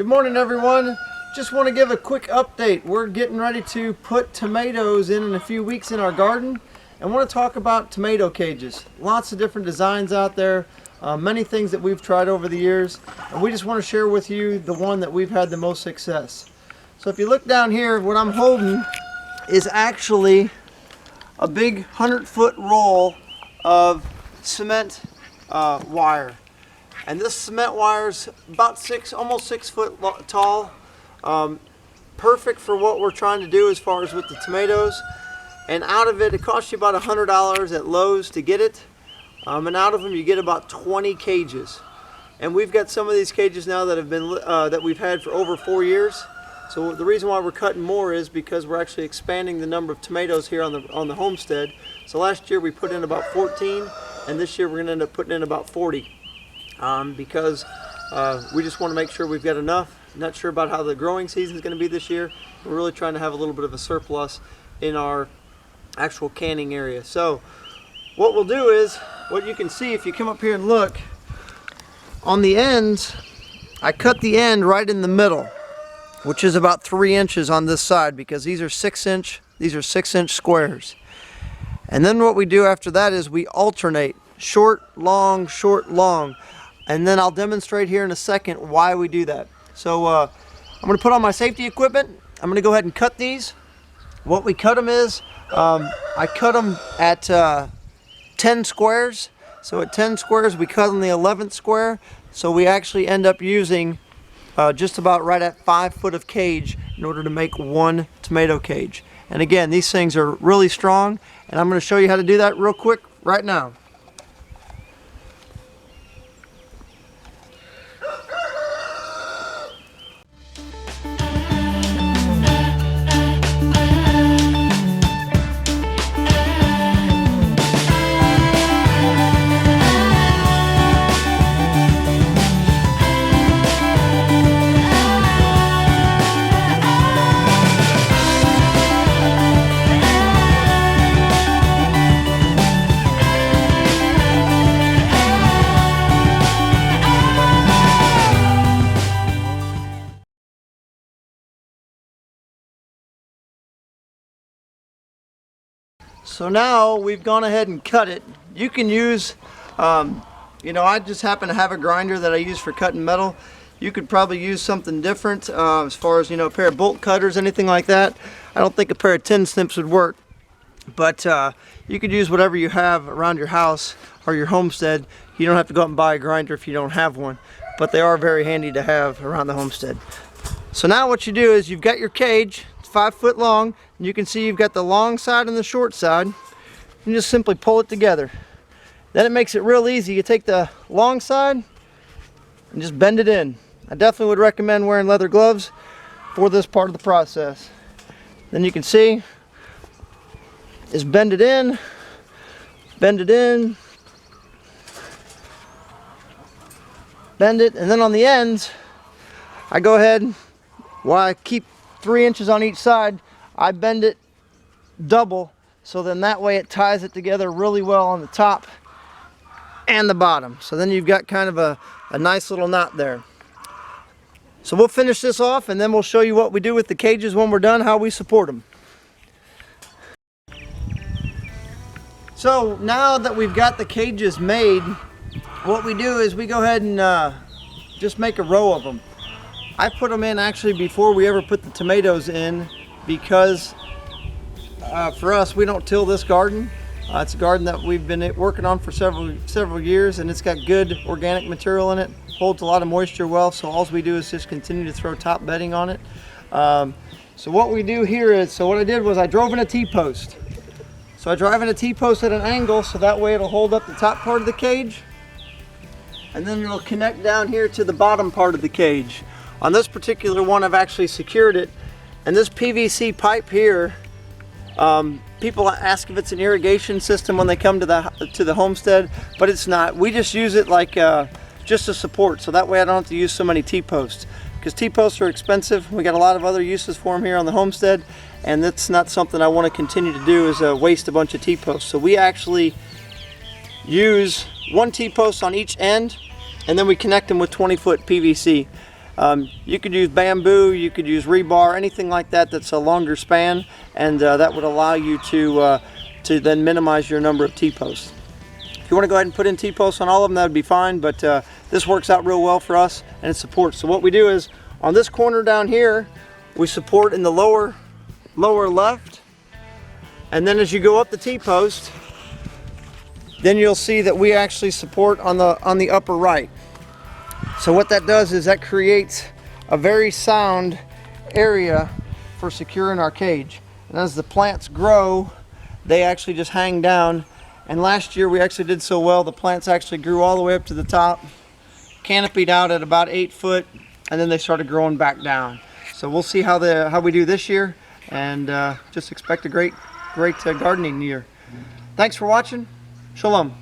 Good morning, everyone. Just want to give a quick update. We're getting ready to put tomatoes in a few weeks in our garden, and want to talk about tomato cages. Lots of different designs out there, many things that we've tried over the years, and we just want to share with you the one that we've had the most success. So if you look down here, what I'm holding is actually a big 100-foot roll of cement wire. And this cement wire is about almost 6 foot tall. Perfect for what we're trying to do as far as with the tomatoes. And out of it, it costs you about $100 at Lowe's to get it. And out of them, you get about 20 cages. And we've got some of these cages now that have been that we've had for over 4 years. So the reason why we're cutting more is because we're actually expanding the number of tomatoes here on the homestead. So last year we put in about 14, and this year we're going to end up putting in about 40. Because we just want to make sure we've got enough. Not sure about how the growing season is going to be this year. We're really trying to have a little bit of a surplus in our actual canning area. So what we'll do is, what you can see if you come up here and look, on the ends, I cut the end right in the middle, which is about 3 inches on this side, because these are 6-inch squares. And then what we do after that is we alternate short, long, and then I'll demonstrate here in a second why we do that. So I'm going to put on my safety equipment. I'm going to go ahead and cut these. What we cut them is, I cut them at 10 squares. So at 10 squares, we cut on the 11th square. So we actually end up using just about right at 5 foot of cage in order to make one tomato cage. And again, these things are really strong, and I'm going to show you how to do that real quick right now. So now we've gone ahead and cut it. You can use, I just happen to have a grinder that I use for cutting metal. You could probably use something different as far as, a pair of bolt cutters, anything like that. I don't think a pair of tin snips would work. But you could use whatever you have around your house or your homestead. You don't have to go out and buy a grinder if you don't have one. But they are very handy to have around the homestead. So now what you do is you've got your cage. 5 foot long, and you can see you've got the long side and the short side. You just simply pull it together. Then it makes it real easy. You take the long side and just bend it in. I definitely would recommend wearing leather gloves for this part of the process. Then you can see is bend it in, bend it, and then on the ends I go ahead, while I keep 3 inches on each side, I bend it double, so then that way it ties it together really well on the top and the bottom. So then you've got kind of a nice little knot there. So we'll finish this off, and then we'll show you what we do with the cages when we're done, how we support them. So now that we've got the cages made, what we do is we go ahead and just make a row of them. I put them in actually before we ever put the tomatoes in, because for us, we don't till this garden. It's a garden that we've been working on for several years, and it's got good organic material in it. Holds a lot of moisture well, so all we do is just continue to throw top bedding on it. So what we do here is, what I did was I drove in a T-post. So I drive in a T-post at an angle, so that way it'll hold up the top part of the cage, and then it'll connect down here to the bottom part of the cage. On this particular one, I've actually secured it, and this PVC pipe here, people ask if it's an irrigation system when they come to the homestead, but it's not. We just use it like just a support, so that way I don't have to use so many T-posts, because T-posts are expensive. We got a lot of other uses for them here on the homestead, and that's not something I want to continue to do, is waste a bunch of T-posts. So we actually use one T-post on each end, and then we connect them with 20-foot PVC. You could use bamboo, you could use rebar, anything like that that's a longer span, and that would allow you to then minimize your number of T-posts. If you want to go ahead and put in T-posts on all of them, that would be fine, but this works out real well for us, and it supports. So what we do is, on this corner down here, we support in the lower left, and then as you go up the T-post, then you'll see that we actually support on the upper right. So what that does is that creates a very sound area for securing our cage. And as the plants grow, they actually just hang down. And last year we actually did so well, the plants actually grew all the way up to the top, canopied out at about 8 foot, and then they started growing back down. So we'll see how we do this year, and just expect a great gardening year. Thanks for watching. Shalom.